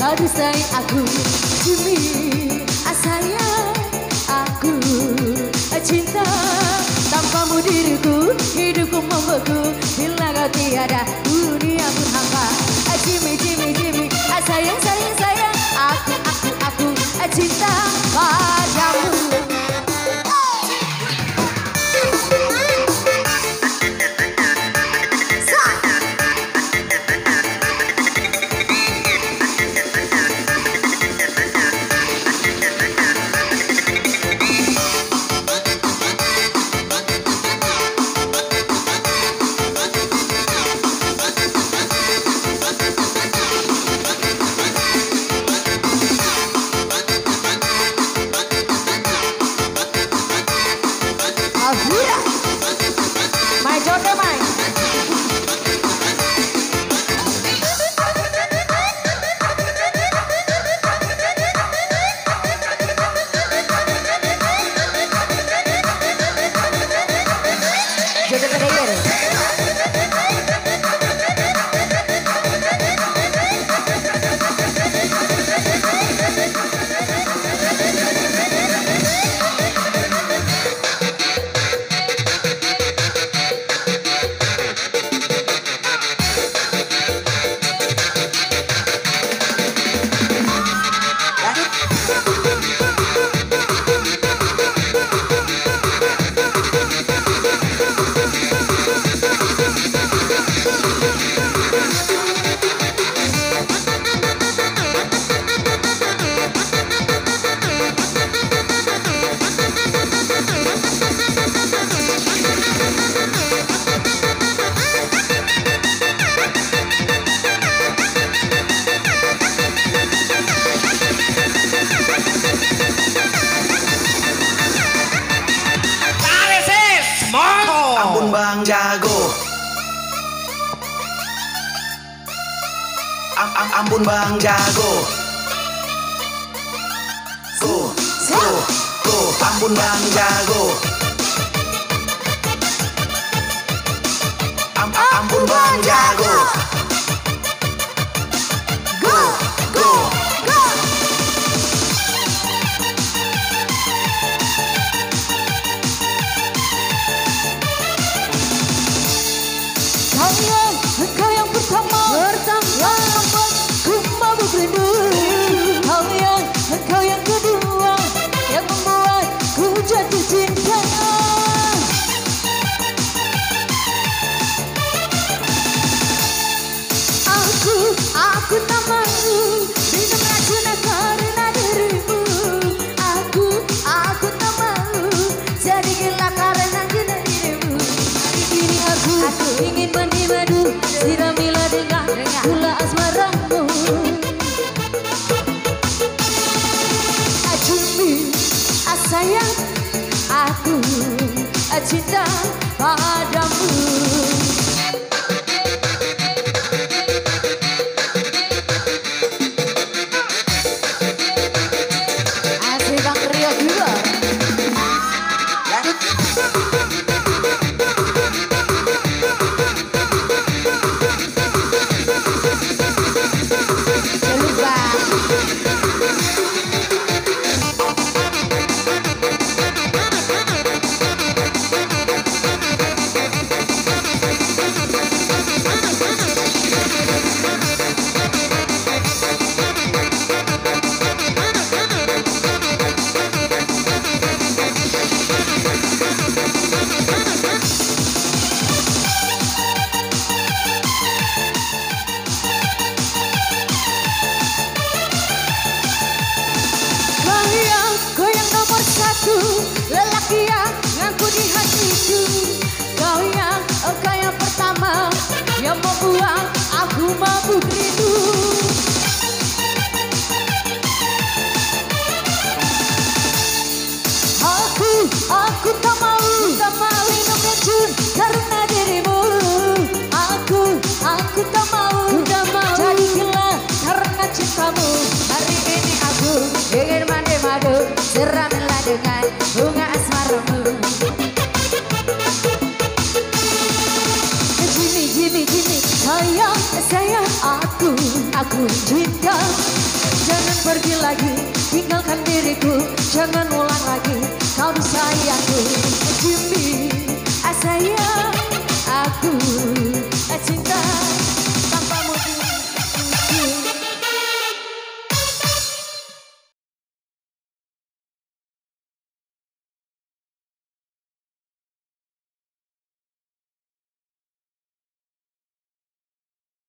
Aduh sayang aku Jimmy, sayang aku cinta. Tanpamu diriku hidupku membeku. Bila kau tiada dunia pun hampa. Jimmy, Jimmy, Jimmy, sayang, sayang, sayang. Aku cinta padamu. Bang jago, ampun bang jago, go, ampun bang jago, ampun bang jago, go. Engkau yang pertama yang membuatku mabuk rindu. Engkau yang kedua yang membuatku jatuh cinta. Aku tak mau minum racun karena dirimu. Aku tak mau jadi gila karena dirimu. Hari ini aku ingin mandi madu, siramilah dengan gula asmaramu. Jimmy, sayang, aku cinta padamu. Lelaki yang ngaku di hatiku. Kau yang pertama yang membuat aku mabuk rindu. Aku tak mau minum racun karena dirimu. Aku tak mau jadi gila karena cintamu. Hari ini aku ingin mandi madu, siramilah dengan bunga asmaramu. Jimmy, sayang, aku cinta tinggalkan diriku, jangan ulang lagi kau disayangku.